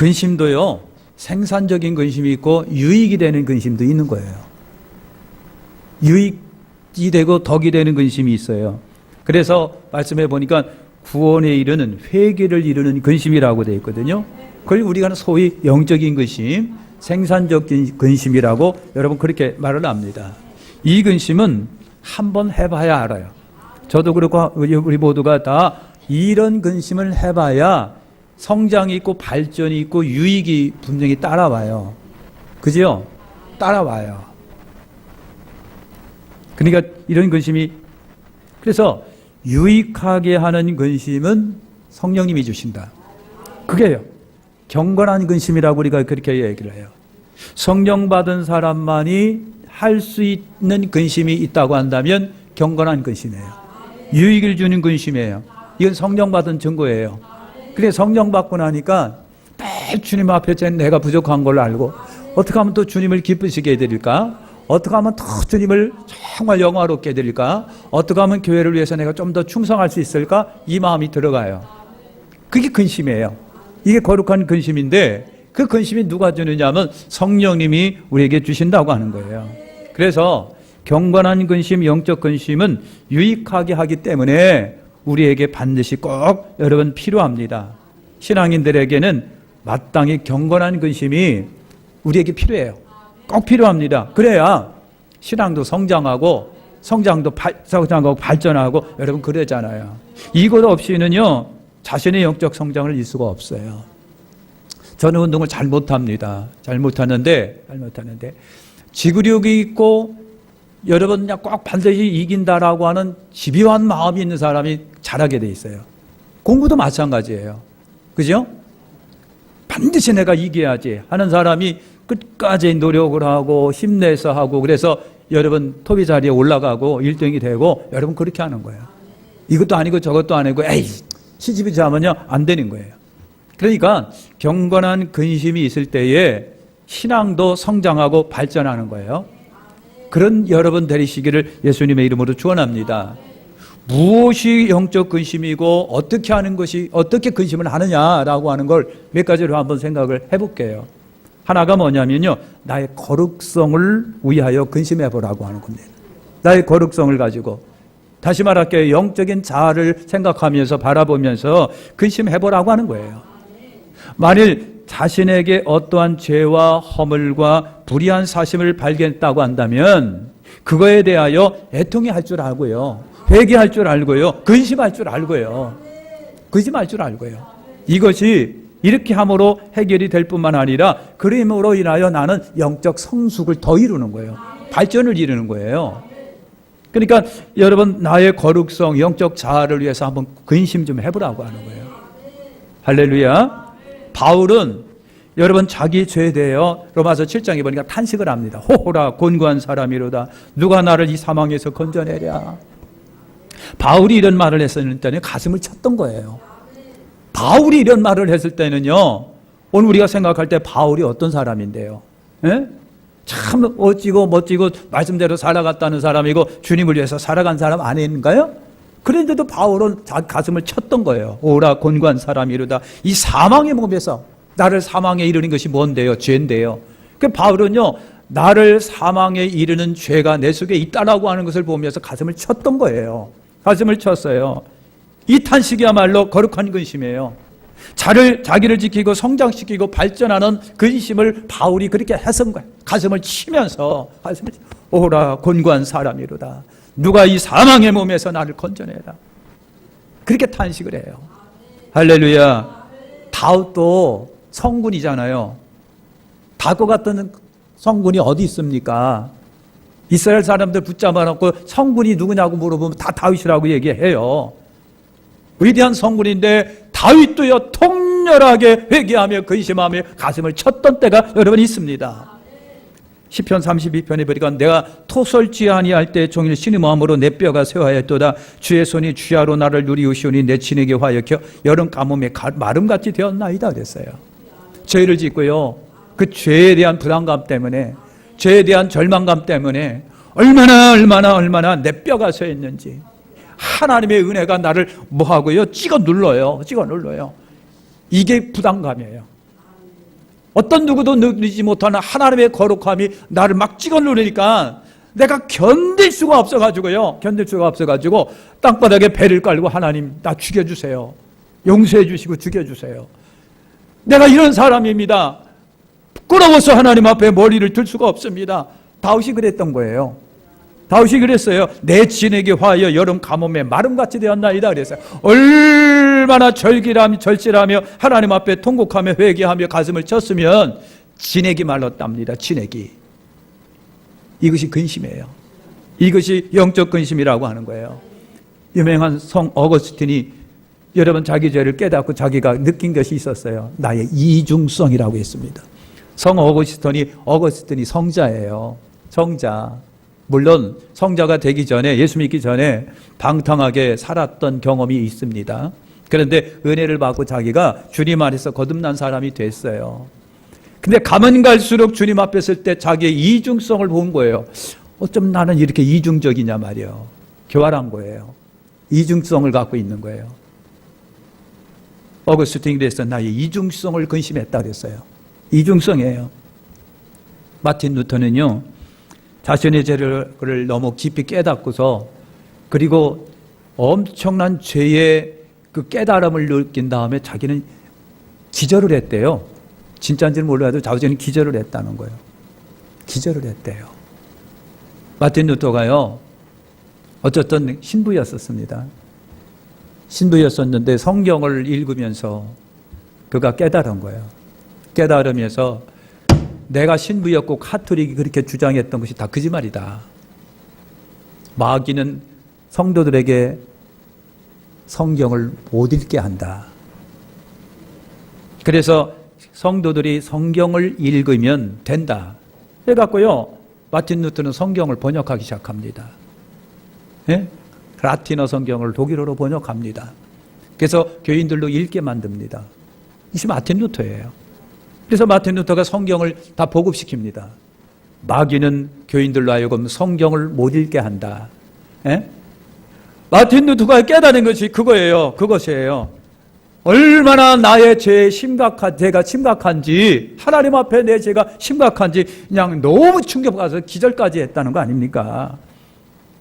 근심도요, 생산적인 근심이 있고 유익이 되는 근심도 있는 거예요. 유익이 되고 덕이 되는 근심이 있어요. 그래서 말씀해 보니까 구원에 이르는, 회개를 이루는 근심이라고 되어 있거든요. 그걸 우리가 소위 영적인 근심, 생산적인 근심이라고 여러분 그렇게 말을 합니다. 이 근심은 한번 해봐야 알아요. 저도 그렇고 우리 모두가 다 이런 근심을 해봐야 성장이 있고 발전이 있고 유익이 분명히 따라와요. 그죠? 따라와요. 그러니까 이런 근심이, 그래서 유익하게 하는 근심은 성령님이 주신다. 그게요, 경건한 근심이라고 우리가 그렇게 얘기를 해요. 성령 받은 사람만이 할 수 있는 근심이 있다고 한다면 경건한 근심이에요. 유익을 주는 근심이에요. 이건 성령 받은 증거예요. 그래, 성령 받고 나니까 늘 주님 앞에 내가 부족한 걸 알고 어떻게 하면 또 주님을 기쁘시게 해드릴까? 어떻게 하면 더 주님을 정말 영화롭게 해드릴까? 어떻게 하면 교회를 위해서 내가 좀 더 충성할 수 있을까? 이 마음이 들어가요. 그게 근심이에요. 이게 거룩한 근심인데, 그 근심이 누가 주느냐 하면 성령님이 우리에게 주신다고 하는 거예요. 그래서 경건한 근심, 영적 근심은 유익하게 하기 때문에 우리에게 반드시 꼭 여러분 필요합니다. 신앙인들에게는 마땅히 경건한 근심이 우리에게 필요해요. 꼭 필요합니다. 그래야 신앙도 성장하고 발전하고 여러분 그러잖아요. 이것 없이는요, 자신의 영적 성장을 이룰 수가 없어요. 저는 운동을 잘 못합니다. 잘 못하는데 지구력이 있고 여러분 그냥 꼭 반드시 이긴다라고 하는 집요한 마음이 있는 사람이 잘하게 돼 있어요. 공부도 마찬가지예요. 그죠? 반드시 내가 이겨야지 하는 사람이 끝까지 노력을 하고 힘내서 하고, 그래서 여러분 토비 자리에 올라가고 1등이 되고 여러분 그렇게 하는 거예요. 이것도 아니고 저것도 아니고 에이 시집이 자면요 안 되는 거예요. 그러니까 경건한 근심이 있을 때에 신앙도 성장하고 발전하는 거예요. 그런 여러분 되시기를 예수님의 이름으로 축원합니다. 무엇이 영적 근심이고 어떻게 하는 것이, 어떻게 근심을 하느냐라고 하는 걸 몇 가지로 한번 생각을 해볼게요. 하나가 뭐냐면요, 나의 거룩성을 위하여 근심해 보라고 하는 겁니다. 나의 거룩성을 가지고, 다시 말할게요, 영적인 자아를 생각하면서 바라보면서 근심해 보라고 하는 거예요. 만일 자신에게 어떠한 죄와 허물과 불의한 사심을 발견했다고 한다면 그거에 대하여 애통해할 줄 알고요, 회개할 줄 알고요, 근심할 줄 알고요, 근심할 줄 알고요. 이것이 이렇게 함으로 해결이 될 뿐만 아니라 그림으로 인하여 나는 영적 성숙을 더 이루는 거예요. 발전을 이루는 거예요. 그러니까 여러분 나의 거룩성, 영적 자아를 위해서 한번 근심 좀 해보라고 하는 거예요. 할렐루야. 바울은 여러분 자기 죄에 대하여 로마서 7장에 보니까 탄식을 합니다. 호호라 곤고한 사람이로다. 누가 나를 이 사망에서 건져내랴. 바울이 이런 말을 했을 때는 가슴을 쳤던 거예요. 바울이 이런 말을 했을 때는요, 오늘 우리가 생각할 때 바울이 어떤 사람인데요? 예? 참 어찌고 멋지고 말씀대로 살아갔다는 사람이고 주님을 위해서 살아간 사람 아닌가요? 그런데도 바울은 가슴을 쳤던 거예요. 오라 곤고한 사람이로다. 이 사망의 몸에서 나를 사망에 이르는 것이 뭔데요? 죄인데요. 그 바울은요, 나를 사망에 이르는 죄가 내 속에 있다라고 하는 것을 보면서 가슴을 쳤던 거예요. 가슴을 쳤어요. 이 탄식이야말로 거룩한 근심이에요. 자기를 지키고 성장시키고 발전하는 근심을 바울이 그렇게 해선 거예요. 가슴을 치면서 오라 곤고한 사람이로다. 누가 이 사망의 몸에서 나를 건져내라. 그렇게 탄식을 해요. 할렐루야. 다윗도 성군이잖아요. 다윗 같은 성군이 어디 있습니까? 이스라엘 사람들 붙잡아 놓고 성군이 누구냐고 물어보면 다 다윗이라고 얘기해요. 위대한 성군인데 다윗도요 통렬하게 회개하며 근심하며 가슴을 쳤던 때가 여러분 있습니다. 시편 32편에 보니까 내가 토설지 아니할 때 종일 신음함으로 내 뼈가 쇠하였도다. 주의 손이 주야로 나를 누리우시오니 내 친에게 화역혀 여름 가뭄에 마름같이 되었나이다 그랬어요. 죄를 짓고요, 그 죄에 대한 불안감 때문에, 죄에 대한 절망감 때문에 얼마나 내 뼈가 쇠했는지 하나님의 은혜가 나를 뭐하고요? 찍어 눌러요. 이게 부담감이에요. 어떤 누구도 누리지 못하는 하나님의 거룩함이 나를 막 찍어 누르니까 내가 견딜 수가 없어가지고요. 견딜 수가 없어가지고 땅바닥에 배를 깔고 하나님 나 죽여주세요. 용서해 주시고 죽여주세요. 내가 이런 사람입니다. 부끄러워서 하나님 앞에 머리를 들 수가 없습니다. 다윗이 그랬던 거예요. 다윗이 그랬어요. 내 진에게 화하여 여름 가뭄에 마름같이 되었나이다 그랬어요. 얼마나 절실하며 하나님 앞에 통곡하며 회개하며 가슴을 쳤으면 진액이 말랐답니다. 진액이. 이것이 근심이에요. 이것이 영적 근심이라고 하는 거예요. 유명한 성 어거스틴이 여러분 자기 죄를 깨닫고 자기가 느낀 것이 있었어요. 나의 이중성이라고 했습니다. 성 어거스틴이 성자예요. 성자. 물론 성자가 되기 전에 예수 믿기 전에 방탕하게 살았던 경험이 있습니다. 그런데 은혜를 받고 자기가 주님 안에서 거듭난 사람이 됐어요. 근데 가면 갈수록 주님 앞에 설 때 자기의 이중성을 본 거예요. 어쩜 나는 이렇게 이중적이냐 말이에요. 교활한 거예요. 이중성을 갖고 있는 거예요. 어거스틴이 그래서 나의 이중성을 근심했다 그랬어요. 이중성이에요. 마틴 루터는요, 자신의 죄를 너무 깊이 깨닫고서 그리고 엄청난 죄의 그 깨달음을 느낀 다음에 자기는 기절을 했대요. 진짜인지는 몰라도 자기는 기절을 했다는 거예요. 기절을 했대요. 마틴 루터가요, 어쨌든 신부였었습니다. 신부였었는데 성경을 읽으면서 그가 깨달은 거예요. 깨달으면서 내가 신부였고 카톨릭이 그렇게 주장했던 것이 다 거짓말이다. 마귀는 성도들에게 성경을 못 읽게 한다. 그래서 성도들이 성경을 읽으면 된다. 해갖고요, 마틴 루터는 성경을 번역하기 시작합니다. 예? 라틴어 성경을 독일어로 번역합니다. 그래서 교인들도 읽게 만듭니다. 이것이 마틴 루터예요. 그래서 마틴 루터가 성경을 다 보급시킵니다. 마귀는 교인들로 하여금 성경을 못 읽게 한다. 예? 마틴 루터가 깨달은 것이 그거예요. 그것이에요. 얼마나 나의 죄가 심각한지, 하나님 앞에 내 죄가 심각한지 그냥 너무 충격받아서 기절까지 했다는 거 아닙니까?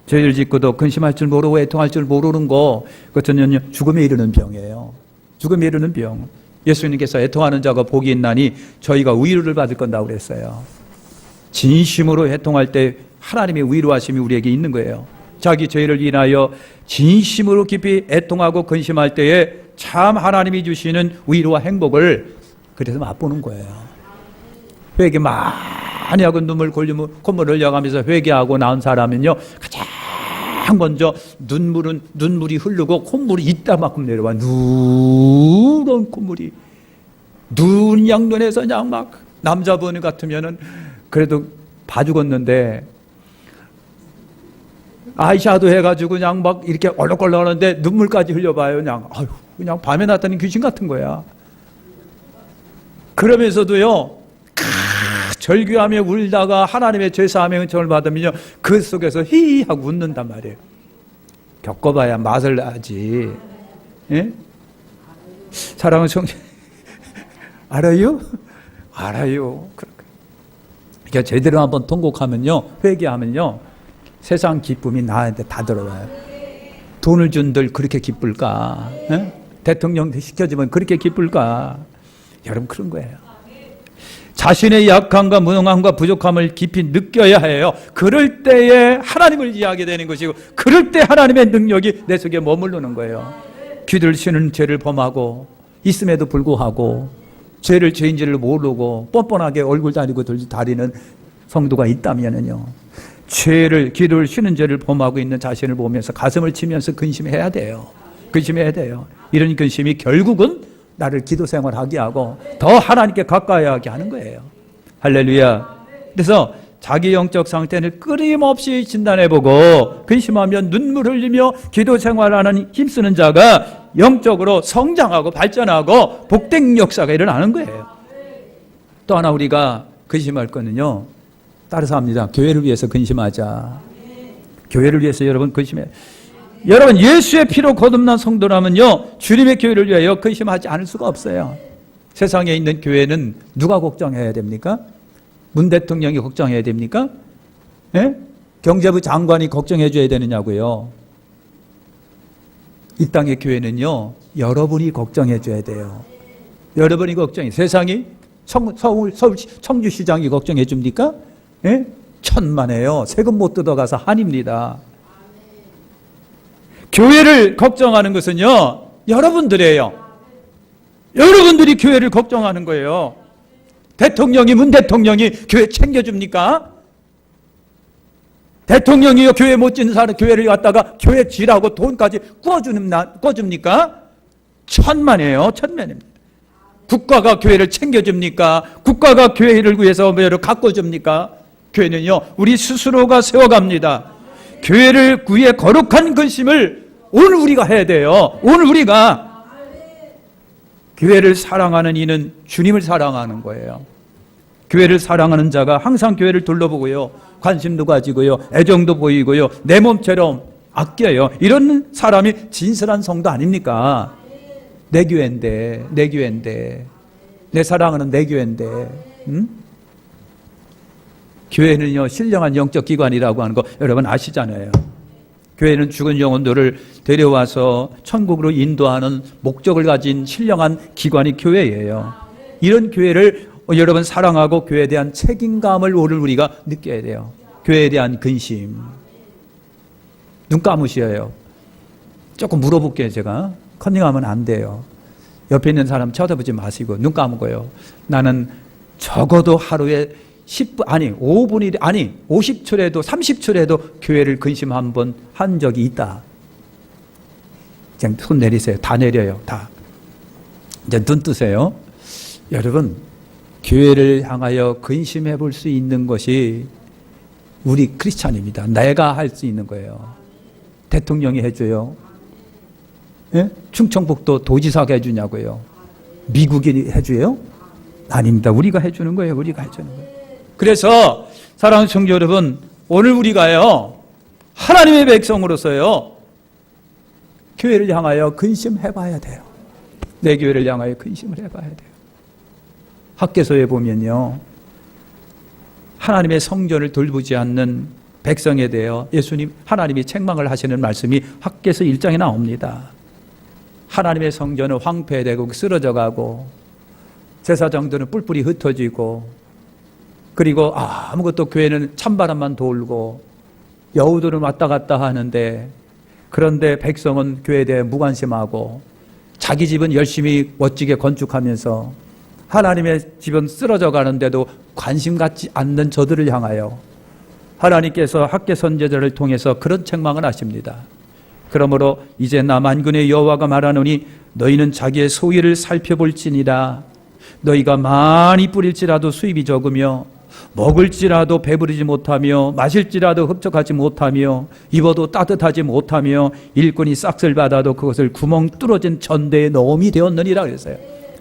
죄를 짓고도 근심할 줄 모르고 애통할 줄 모르는 거, 그것은 죽음에 이르는 병이에요. 죽음에 이르는 병. 예수님께서 애통하는 자가 복이 있나니 저희가 위로를 받을 건다고 그랬어요. 진심으로 애통할 때 하나님의 위로하심이 우리에게 있는 거예요. 자기 죄를 인하여 진심으로 깊이 애통하고 근심할 때에 참 하나님이 주시는 위로와 행복을 그래서 맛보는 거예요. 회개 많이 하고 콧물을 흘려가면서 회개하고 나온 사람은요, 가장 먼저 눈물이 흐르고 콧물이 이따만큼 내려와. 누런 콧물이 눈 양눈에서 그냥 막, 남자분 같으면은 그래도 봐죽었는데 아이샤도 해가지고 그냥 막 이렇게 얼렁얼렁하는데 눈물까지 흘려봐요. 그냥 밤에 나타나는 귀신 같은 거야. 그러면서도요, 절규하며 울다가 하나님의 죄사함의 은총을 받으면요, 그 속에서 히히 하고 웃는단 말이에요. 겪어봐야 맛을 아지. 예? 사랑하는 성도 알아요? 알아요. 그러니까 제대로 한번 통곡하면요, 회개하면요, 세상 기쁨이 나한테 다 들어와요. 돈을 준들 그렇게 기쁠까? 예? 대통령 시켜주면 그렇게 기쁠까? 여러분, 그런 거예요. 자신의 약함과 무능함과 부족함을 깊이 느껴야 해요. 그럴 때에 하나님을 이해하게 되는 것이고, 그럴 때 하나님의 능력이 내 속에 머무르는 거예요. 귀들 쉬는 죄를 범하고 있음에도 불구하고 죄를 죄인지를 모르고 뻔뻔하게 얼굴 다리고 다리는 성도가 있다면은요, 귀를 쉬는 죄를 범하고 있는 자신을 보면서 가슴을 치면서 근심해야 돼요. 근심해야 돼요. 이런 근심이 결국은 나를 기도 생활하게 하고 더 하나님께 가까이 하게 하는 거예요. 할렐루야. 그래서 자기 영적 상태를 끊임없이 진단해보고 근심하며 눈물 흘리며 기도 생활하는 힘쓰는 자가 영적으로 성장하고 발전하고 복된 역사가 일어나는 거예요. 또 하나 우리가 근심할 거는요, 따라서 합니다. 교회를 위해서 근심하자. 교회를 위해서 여러분 근심해. 여러분, 예수의 피로 거듭난 성도라면요, 주님의 교회를 위하여 근심하지 않을 수가 없어요. 세상에 있는 교회는 누가 걱정해야 됩니까? 문 대통령이 걱정해야 됩니까? 예? 경제부 장관이 걱정해 줘야 되느냐고요. 이 땅의 교회는요, 여러분이 걱정해 줘야 돼요. 여러분이 걱정해. 세상이 서울 청주시장이 걱정해 줍니까? 예? 천만에요. 세금 못 뜯어가서 한입니다. 교회를 걱정하는 것은요, 여러분들이에요. 여러분들이 교회를 걱정하는 거예요. 문 대통령이 교회 챙겨줍니까? 대통령이요, 교회 못 짓는 사람 교회를 갖다가 교회 지라고 돈까지 구워줍니까? 천만이에요. 천만입니다. 국가가 교회를 챙겨줍니까? 국가가 교회를 위해서 뭐를 가꿔줍니까? 교회는요, 우리 스스로가 세워갑니다. 교회를 위해 거룩한 근심을 오늘 우리가 해야 돼요. 오늘 우리가 교회를 사랑하는 이는 주님을 사랑하는 거예요. 교회를 사랑하는 자가 항상 교회를 둘러보고요, 관심도 가지고요, 애정도 보이고요, 내 몸처럼 아껴요. 이런 사람이 진실한 성도 아닙니까? 내 교회인데, 내 사랑하는 내 교회인데, 응? 교회는요, 신령한 영적 기관이라고 하는 거 여러분 아시잖아요. 교회는 죽은 영혼들을 데려와서 천국으로 인도하는 목적을 가진 신령한 기관이 교회예요. 이런 교회를 여러분 사랑하고 교회에 대한 책임감을 오늘 우리가 느껴야 돼요. 교회에 대한 근심. 눈 감으셔요. 조금 물어볼게요. 제가 컨닝하면 안 돼요. 옆에 있는 사람 쳐다보지 마시고 눈 감고요. 나는 적어도 하루에 10분, 5분이, 50초라도 30초라도 교회를 근심 한번 한 적이 있다. 그냥 손 내리세요. 다 내려요. 다. 이제 눈 뜨세요. 여러분, 교회를 향하여 근심해 볼 수 있는 것이 우리 크리스찬입니다. 내가 할 수 있는 거예요. 대통령이 해줘요. 예? 충청북도 도지사가 해주냐고요. 미국이 해줘요? 아닙니다. 우리가 해주는 거예요. 우리가 해주는 거예요. 그래서 사랑하는 성도 여러분, 오늘 우리가요, 하나님의 백성으로서요, 교회를 향하여 근심해 봐야 돼요. 내 교회를 향하여 근심을 해봐야 돼요. 학개서에 보면요, 하나님의 성전을 돌보지 않는 백성에 대하여 하나님이 책망을 하시는 말씀이 학개서 1장에 나옵니다. 하나님의 성전은 황폐되고 쓰러져가고 제사장들은 뿔뿔이 흩어지고, 그리고 아무것도 교회는 찬바람만 돌고 여우들은 왔다 갔다 하는데, 그런데 백성은 교회에 대해 무관심하고 자기 집은 열심히 멋지게 건축하면서 하나님의 집은 쓰러져 가는데도 관심 갖지 않는 저들을 향하여 하나님께서 학개 선지자를 통해서 그런 책망을 하십니다. 그러므로 이제 나 만군의 여호와가 말하노니 너희는 자기의 소유를 살펴볼지니라. 너희가 많이 뿌릴지라도 수입이 적으며 먹을지라도 배부르지 못하며 마실지라도 흡족하지 못하며 입어도 따뜻하지 못하며 일꾼이 싹쓸 받아도 그것을 구멍 뚫어진 전대에 넣음이 되었느니라 그랬어요.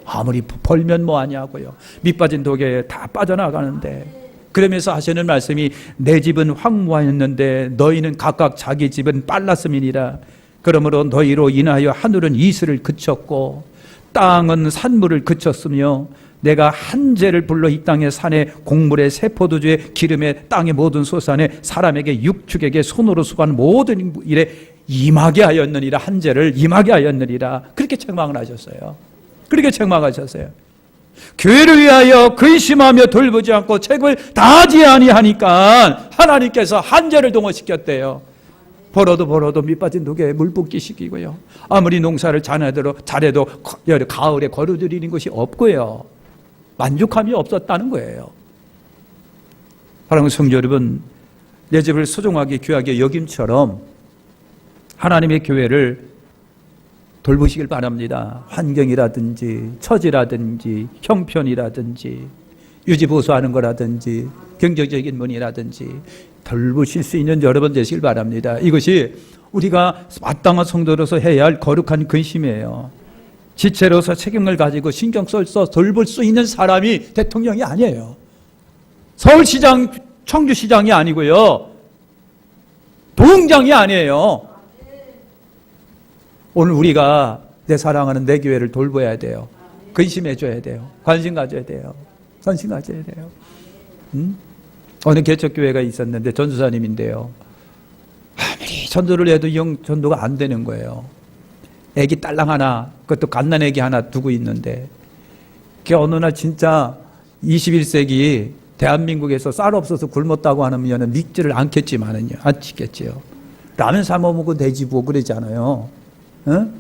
아무리 벌면 뭐하냐고요. 밑빠진 독에 다 빠져나가는데, 그러면서 하시는 말씀이 내 집은 황무하였는데 너희는 각각 자기 집은 빨랐음이니라. 그러므로 너희로 인하여 하늘은 이슬을 그쳤고 땅은 산물을 그쳤으며 내가 한재를 불러 이 땅의 산에 곡물에 새 포도주에 기름에 땅의 모든 소산에 사람에게 육축에게 손으로 수고하는 모든 일에 임하게 하였느니라. 한재를 임하게 하였느니라. 그렇게 책망을 하셨어요. 그렇게 책망하셨어요. 교회를 위하여 근심하며 돌보지 않고 책을 다하지 아니하니까 하나님께서 한재를 동원시켰대요. 벌어도 밑빠진 독에 물 붓기 시키고요. 아무리 농사를 잘해도 가을에 거두드리는 것이 없고요. 만족함이 없었다는 거예요. 사랑하는 성도 여러분, 내 집을 소중하게 귀하게 여김처럼 하나님의 교회를 돌보시길 바랍니다. 환경이라든지 처지라든지 형편이라든지 유지보수하는 거라든지 경제적인 문이라든지 돌보실 수 있는 여러분 되시길 바랍니다. 이것이 우리가 마땅한 성도로서 해야 할 거룩한 근심이에요. 지체로서 책임을 가지고 신경 써서 돌볼 수 있는 사람이 대통령이 아니에요. 서울시장, 청주시장이 아니고요. 도흥장이 아니에요. 오늘 우리가 내 사랑하는 내 교회를 돌봐야 돼요. 근심해줘야 돼요. 관심 가져야 돼요. 관심 가져야 돼요. 어느 개척교회가 있었는데 전도사님인데요. 아무리 전도를 해도 전도가 안 되는 거예요. 애기 딸랑 하나, 그것도 갓난 애기 하나 두고 있는데, 그 어느 날 진짜 21세기 대한민국에서 쌀 없어서 굶었다고 하면 믿지를 않겠지만은요, 안 찍겠지요. 라면 사 먹으면 되지 뭐 그러지 않아요. 응?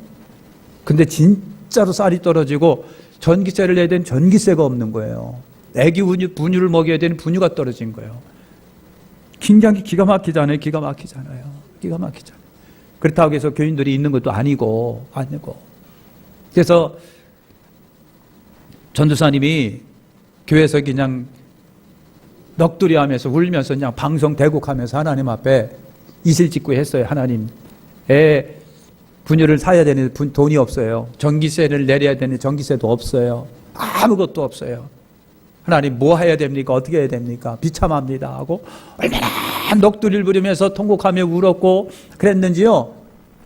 근데 진짜로 쌀이 떨어지고 전기세를 내야 되는 전기세가 없는 거예요. 애기 분유를 먹여야 되는 분유가 떨어진 거예요. 굉장히 기가 막히잖아요. 기가 막히잖아요. 기가 막히잖아요. 그렇다고 해서 교인들이 있는 것도 아니고. 그래서 전도사님이 교회에서 그냥 넋두리 하면서 울면서 그냥 방송 대곡하면서 하나님 앞에 이슬직고 했어요. 하나님, 애 분유를 사야 되는 돈이 없어요. 전기세를 내려야 되는 전기세도 없어요. 아무것도 없어요. 하나님 뭐 해야 됩니까? 어떻게 해야 됩니까? 비참합니다 하고 얼마나 넋두리를 부리면서 통곡하며 울었고 그랬는지요.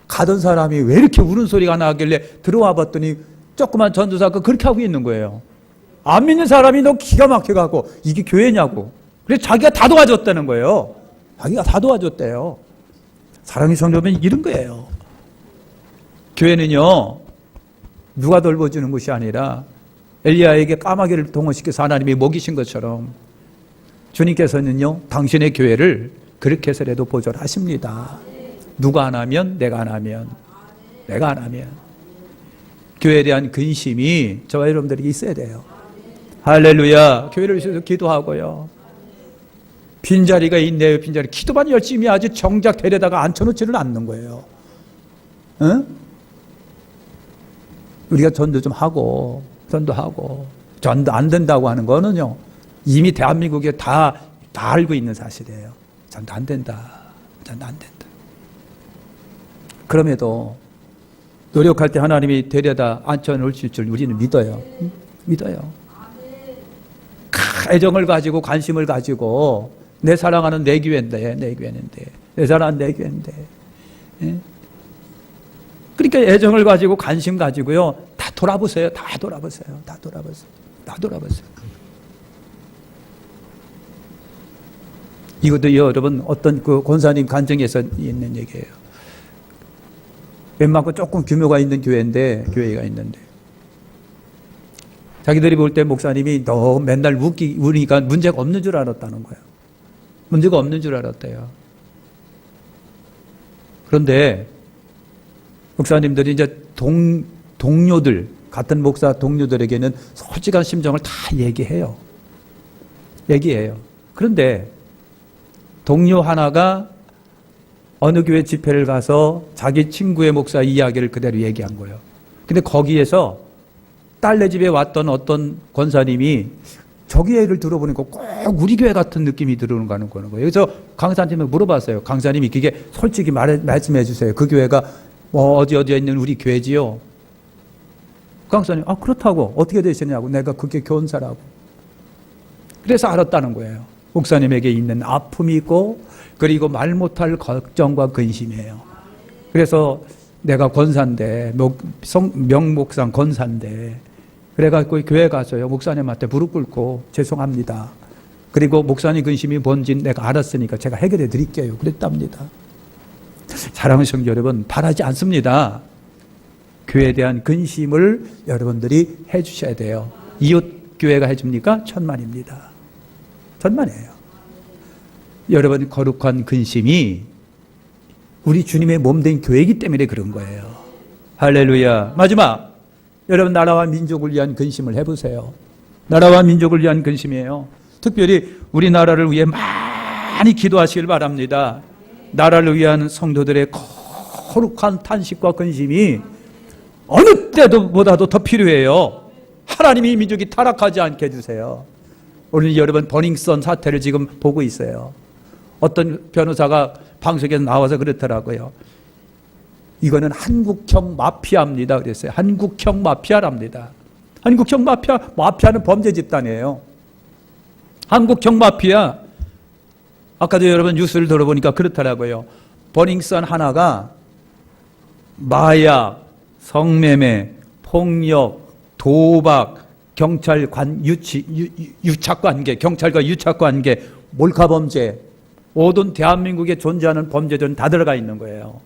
가던 사람이 왜 이렇게 우는 소리가 나길래 들어와 봤더니 조그만 전도사가 그렇게 하고 있는 거예요. 안 믿는 사람이 너무 기가 막혀갖고 이게 교회냐고. 그래서 자기가 다 도와줬다는 거예요. 자기가 다 도와줬대요. 사랑이 성도면 이런 거예요. 교회는요, 누가 돌봐주는 것이 아니라 엘리야에게 까마귀를 동원시켜서 하나님이 먹이신 것처럼 주님께서는요, 당신의 교회를 그렇게 해서라도 보존하십니다. 누가 안 하면 내가 안 하면 내가 안 하면 교회에 대한 근심이 저와 여러분들에게 있어야 돼요. 할렐루야. 교회를 위해서 기도하고요. 빈자리가 있네요. 빈자리. 기도만 열심히 하지 정작 데려다가 앉혀놓지를 않는 거예요. 응? 우리가 전도 좀 하고 전도하고 전도 안 된다고 하는 거는요, 이미 대한민국에 다 알고 있는 사실이에요. 전도 안 된다. 전도 안 된다. 그럼에도 노력할 때 하나님이 데려다 앉혀놓으실 줄 우리는 믿어요. 믿어요. 애정을 가지고 관심을 가지고 내 사랑하는 내 교회인데, 내 사랑하는 내 교회인데. 예? 그러니까 애정을 가지고 관심 가지고요, 다 돌아보세요. 다 돌아보세요. 이것도 여러분 어떤 그 권사님 간증에서 있는 얘기예요. 웬만큼 조금 규모가 있는 교회가 있는데 자기들이 볼 때 목사님이 너 맨날 우니까 문제가 없는 줄 알았다는 거예요. 문제가 없는 줄 알았대요. 그런데 목사님들이 이제 동료들, 같은 목사 동료들에게는 솔직한 심정을 다 얘기해요. 그런데 동료 하나가 어느 교회 집회를 가서 자기 친구의 목사 이야기를 그대로 얘기한 거예요. 근데 거기에서 딸네 집에 왔던 어떤 권사님이 저기 얘기를 들어보니까 꼭 우리 교회 같은 느낌이 들어오는 거예요. 그래서 강사님한테 물어봤어요. 강사님이 그게 솔직히 말씀해 주세요. 그 교회가 어디에 있는 우리 교회지요? 강사님, 그렇다고 어떻게 되시냐고. 내가 그게 교원사라고. 그래서 알았다는 거예요. 목사님에게 있는 아픔이 있고 그리고 말 못할 걱정과 근심이에요. 그래서 내가 권사인데, 명목상 권사인데, 그래가지고 교회 가서요, 목사님한테 무릎 꿇고 죄송합니다. 그리고 목사님 근심이 뭔지 내가 알았으니까 제가 해결해 드릴게요. 그랬답니다. 사랑하는 성도 여러분, 바라지 않습니다. 교회에 대한 근심을 여러분들이 해 주셔야 돼요. 이웃 교회가 해줍니까? 천만입니다. 천만이에요. 여러분 거룩한 근심이 우리 주님의 몸된 교회이기 때문에 그런 거예요. 할렐루야. 마지막, 여러분 나라와 민족을 위한 근심을 해보세요. 나라와 민족을 위한 근심이에요. 특별히 우리나라를 위해 많이 기도하시길 바랍니다. 나라를 위한 성도들의 거룩한 탄식과 근심이 어느 때보다도 더 필요해요. 하나님이 이 민족이 타락하지 않게 해주세요. 오늘 여러분 버닝썬 사태를 지금 보고 있어요. 어떤 변호사가 방송에서 나와서 그렇더라고요. 이거는 한국형 마피아입니다. 그랬어요. 한국형 마피아랍니다. 한국형 마피아는 범죄 집단이에요. 한국형 마피아. 아까도 여러분 뉴스를 들어보니까 그렇더라고요. 버닝썬 하나가 마약, 성매매, 폭력, 도박, 경찰관 유착관계, 경찰과 유착관계, 몰카범죄, 모든 대한민국에 존재하는 범죄들은 다 들어가 있는 거예요.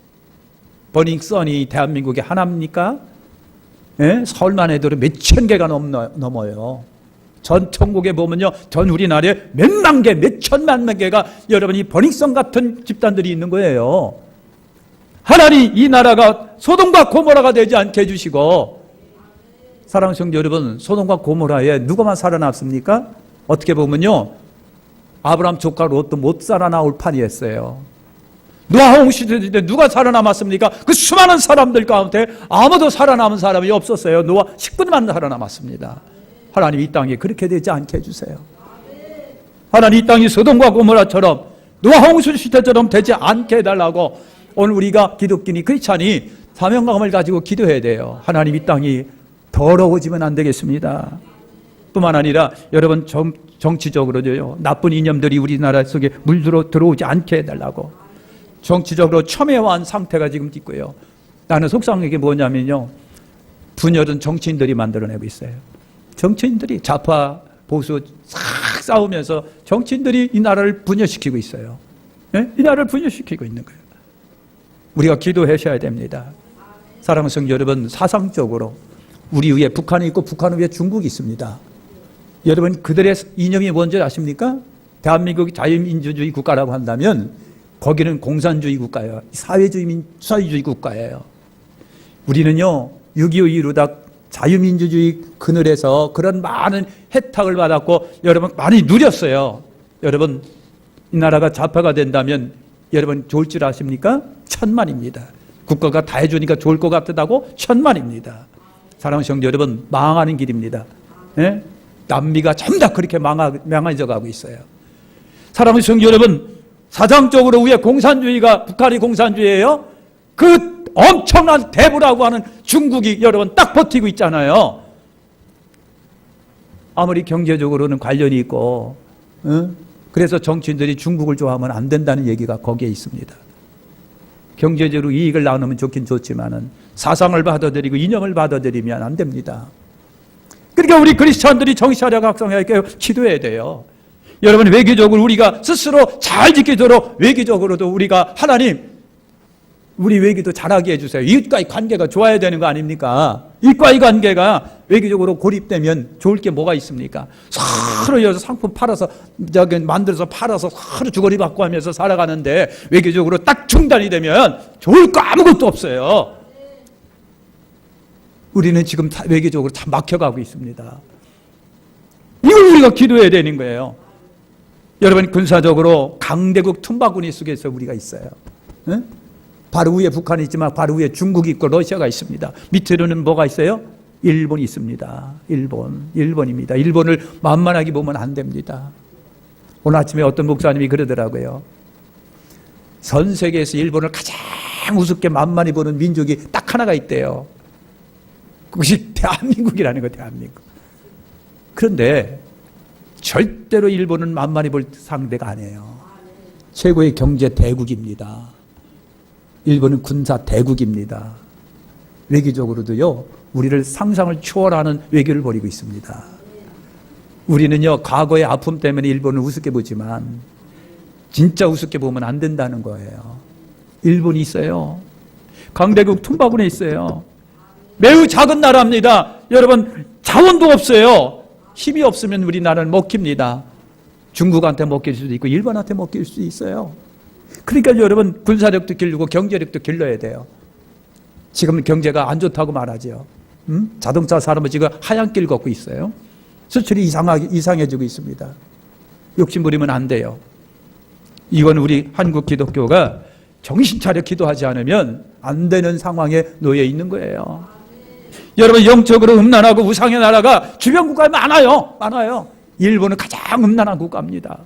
버닝썬이 대한민국의 하나입니까? 예? 서울만 해도 몇천 개가 넘어요. 전 천국에 보면요, 전 우리나라에 몇만 개, 몇천만 개가 여러분이 버닝썬 같은 집단들이 있는 거예요. 하나님 이 나라가 소돔과 고모라가 되지 않게 해주시고, 사랑하는 성도 여러분, 소돔과 고모라에 누가만 살아났습니까? 어떻게 보면요, 아브라함 조카 롯도 못 살아나올 판이었어요. 노아홍 시대 때 누가 살아남았습니까? 그 수많은 사람들 가운데 아무도 살아남은 사람이 없었어요. 노아 10분만 살아남았습니다. 하나님 이 땅이 그렇게 되지 않게 해주세요. 하나님 이 땅이 소돔과 고모라처럼 노아홍 시대처럼 되지 않게 해달라고 오늘 우리가 기독교인이 크리스찬이 사명감을 가지고 기도해야 돼요. 하나님 이 땅이 더러워지면 안 되겠습니다. 뿐만 아니라 여러분 정치적으로도요, 나쁜 이념들이 우리나라 속에 물들어 들어오지 않게 해달라고. 정치적으로 첨예화한 상태가 지금 있고요. 나는 속상한 게 뭐냐면요, 분열은 정치인들이 만들어내고 있어요. 정치인들이 좌파 보수 싹 싸우면서 정치인들이 이 나라를 분열시키고 있어요. 네? 이 나라를 분열시키고 있는 거예요. 우리가 기도하셔야 됩니다. 사랑하는 성도 여러분, 사상적으로 우리 위에 북한이 있고 북한 위에 중국이 있습니다. 여러분 그들의 이념이 뭔지 아십니까? 대한민국이 자유민주주의 국가라고 한다면 거기는 공산주의 국가예요. 사회주의 국가예요. 우리는요, 6.25 이루다 자유민주주의 그늘에서 그런 많은 혜택을 받았고 여러분 많이 누렸어요. 여러분 이 나라가 좌파가 된다면 여러분 좋을 줄 아십니까? 천만입니다. 국가가 다 해주니까 좋을 것 같다고 천만입니다. 사랑하는 성도 여러분, 망하는 길입니다. 예? 남미가 전부 다 그렇게 망해져 가고 있어요. 사랑하는 성도 여러분, 사상적으로 왜 공산주의가 북한이 공산주의예요? 그 엄청난 대부라고 하는 중국이 여러분 딱 버티고 있잖아요. 아무리 경제적으로는 관련이 있고, 그래서 정치인들이 중국을 좋아하면 안 된다는 얘기가 거기에 있습니다. 경제적으로 이익을 나누면 좋긴 좋지만은 사상을 받아들이고 이념을 받아들이면 안 됩니다. 그러니까 우리 그리스천들이 정신 차려 각성해야 기도해야 돼요. 여러분 외교적으로 우리가 스스로 잘 지키도록 외교적으로도 우리가 하나님 우리 외교도 잘하게 해주세요. 이웃과의 관계가 좋아야 되는 거 아닙니까? 이웃과의 관계가 외교적으로 고립되면 좋을 게 뭐가 있습니까? 서로 여기서 상품 팔아서 만들어서 팔아서 서로 주거리 받고 하면서 살아가는데 외교적으로 딱 중단이 되면 좋을 거 아무것도 없어요. 우리는 지금 외교적으로 다 막혀가고 있습니다. 이걸 우리가 기도해야 되는 거예요. 여러분 군사적으로 강대국 tum바구니 속에서 우리가 있어요. 응? 바로 위에 북한이 있지만 바로 위에 중국이 있고 러시아가 있습니다. 밑으로는 뭐가 있어요? 일본이 있습니다. 일본입니다. 일본을 만만하게 보면 안 됩니다. 오늘 아침에 어떤 목사님이 그러더라고요. 전 세계에서 일본을 가장 우습게 만만히 보는 민족이 딱 하나가 있대요. 그것이 대한민국이라는 거예요. 대한민국. 그런데 절대로 일본은 만만히 볼 상대가 아니에요. 최고의 경제 대국입니다. 일본은 군사 대국입니다. 외교적으로도요, 우리를 상상을 초월하는 외교를 벌이고 있습니다. 우리는요, 과거의 아픔 때문에 일본을 우습게 보지만 진짜 우습게 보면 안 된다는 거예요. 일본이 있어요. 강대국 tum바구니에 있어요. 매우 작은 나라입니다. 여러분 자원도 없어요. 힘이 없으면 우리나라는 먹힙니다. 중국한테 먹힐 수도 있고 일본한테 먹힐 수도 있어요. 그러니까 여러분 군사력도 길르고 경제력도 길러야 돼요. 지금 경제가 안 좋다고 말하죠. 자동차 산업은 지금 하얀 길 걷고 있어요. 수출이 이상해지고 있습니다. 욕심 부리면 안 돼요. 이건 우리 한국 기독교가 정신 차려 기도하지 않으면 안 되는 상황에 놓여 있는 거예요. 여러분 영적으로 음란하고 우상의 나라가 주변 국가에 많아요. 일본은 가장 음란한 국가입니다.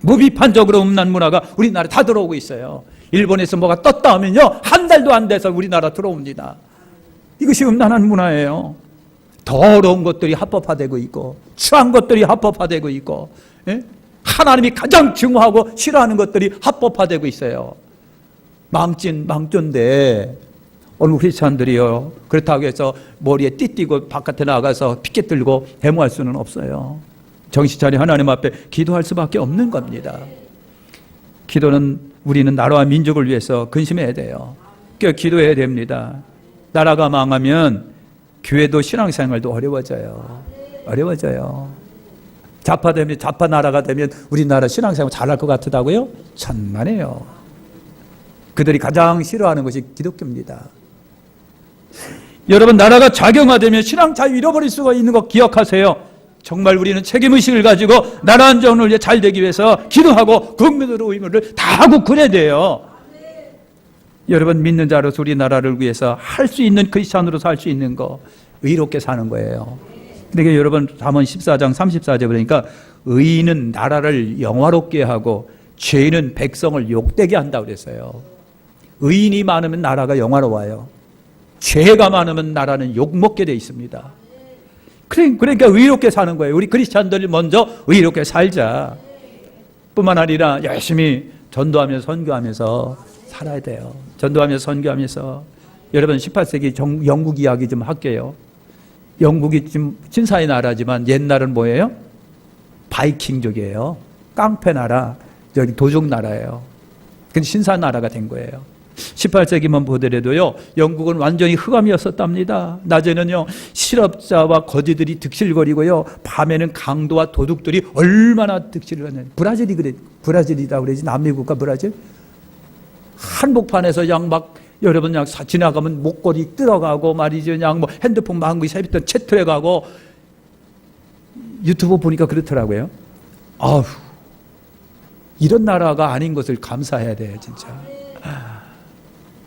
무비판적으로 음란 문화가 우리나라에 다 들어오고 있어요. 일본에서 뭐가 떴다 하면요, 한 달도 안 돼서 우리나라 들어옵니다. 이것이 음란한 문화예요. 더러운 것들이 합법화되고 있고 추한 것들이 합법화되고 있고, 예? 하나님이 가장 증오하고 싫어하는 것들이 합법화되고 있어요. 망조인데 오늘 크리스찬들이요, 그렇다고 해서 머리에 띠띠고 바깥에 나가서 피켓 들고 데모할 수는 없어요. 정신 차려 하나님 앞에 기도할 수밖에 없는 겁니다. 기도는 우리는 나라와 민족을 위해서 근심해야 돼요. 기도해야 됩니다. 나라가 망하면 교회도 신앙생활도 어려워져요. 어려워져요. 좌파 나라가 되면 우리나라 신앙생활 잘할 것 같다고요? 천만에요. 그들이 가장 싫어하는 것이 기독교입니다. 여러분, 나라가 좌경화되면 신앙 자유 잃어버릴 수가 있는 거 기억하세요. 정말 우리는 책임의식을 가지고 나라 안정을 위해 잘 되기 위해서 기도하고 국민으로 의무를 다하고 그래야 돼요. 여러분, 믿는 자로서 우리나라를 위해서 할 수 있는 크리스찬으로서 할 수 있는 거, 의롭게 사는 거예요. 그러니까 여러분, 잠언 14장 34절 보니까 의인은 나라를 영화롭게 하고 죄인은 백성을 욕되게 한다고 그랬어요. 의인이 많으면 나라가 영화로워요. 죄가 많으면 나라는 욕먹게 돼 있습니다. 그러니까 의롭게 사는 거예요. 우리 크리스찬들이 먼저 의롭게 살자. 뿐만 아니라 열심히 전도하면서 선교하면서 살아야 돼요. 전도하면서 선교하면서. 여러분, 18세기 영국 이야기 좀 할게요. 영국이 지금 신사의 나라지만 옛날은 뭐예요? 바이킹족이에요. 깡패 나라, 여기 도적 나라예요. 근데 신사 나라가 된 거예요. 18세기만 보더라도요, 영국은 완전히 흑암이었었답니다. 낮에는요, 실업자와 거지들이 득실거리고요, 밤에는 강도와 도둑들이 얼마나 득실을 하는. 브라질이 그래, 브라질이라고 그러지, 남미국가 브라질. 한복판에서 막 여러분 그냥 지나가면 목걸이 뜯어가고 말이죠. 그냥 뭐 핸드폰 망고 새벽부터 채틀해 가고. 유튜브 보니까 그렇더라고요. 아휴, 이런 나라가 아닌 것을 감사해야 돼, 진짜.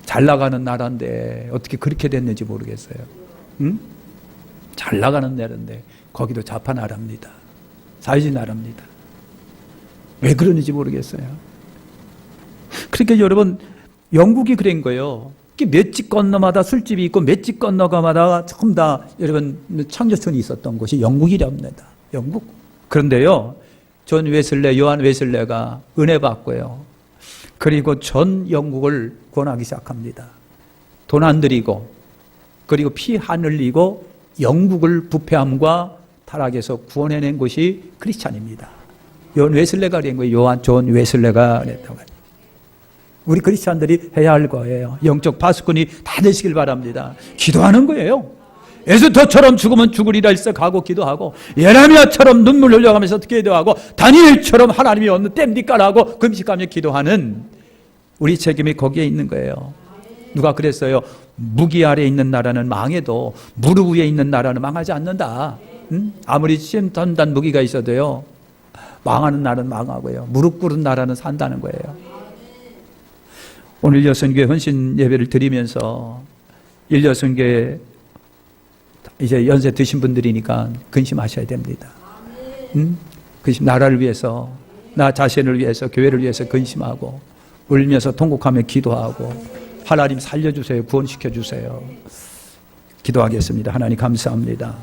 잘 나가는 나라인데 어떻게 그렇게 됐는지 모르겠어요. 응? 잘 나가는 나라인데 거기도 좌파 나라입니다. 사회주의 나라입니다. 왜 그러는지 모르겠어요. 그러니까 여러분, 영국이 그런 거예요. 몇 집 건너마다 술집이 있고 몇 집 건너가마다 전부 다 여러분 창조촌이 있었던 곳이 영국이랍니다. 영국. 그런데요, 요한 웨슬레가 은혜 받고요, 그리고 전 영국을 구원하기 시작합니다. 돈 안 들이고, 그리고 피 안 흘리고 영국을 부패함과 타락에서 구원해낸 곳이 크리스찬입니다. 요한 웨슬레가 그런 거예요. 존 웨슬레가 그랬다고 합니다. 우리 크리스찬들이 해야 할 거예요. 영적 파수꾼이 다 되시길 바랍니다. 기도하는 거예요. 에스더처럼 죽으면 죽으리라 일색하고 기도하고, 예레미야처럼 눈물 흘려가면서 기도하고, 다니엘처럼 하나님이 얻는 땜디까라고 금식하며 기도하는 우리 책임이 거기에 있는 거예요. 누가 그랬어요? 무기 아래에 있는 나라는 망해도 무릎 위에 있는 나라는 망하지 않는다. 응? 아무리 시험단단 무기가 있어도요, 망하는 나라는 망하고요, 무릎 꿇은 나라는 산다는 거예요. 오늘 여선교회 헌신 예배를 드리면서 일여선교회 이제 연세 드신 분들이니까 근심하셔야 됩니다. 근심, 나라를 위해서, 나 자신을 위해서, 교회를 위해서 근심하고 울면서 통곡하며 기도하고, 하나님 살려주세요, 구원시켜주세요. 기도하겠습니다. 하나님 감사합니다.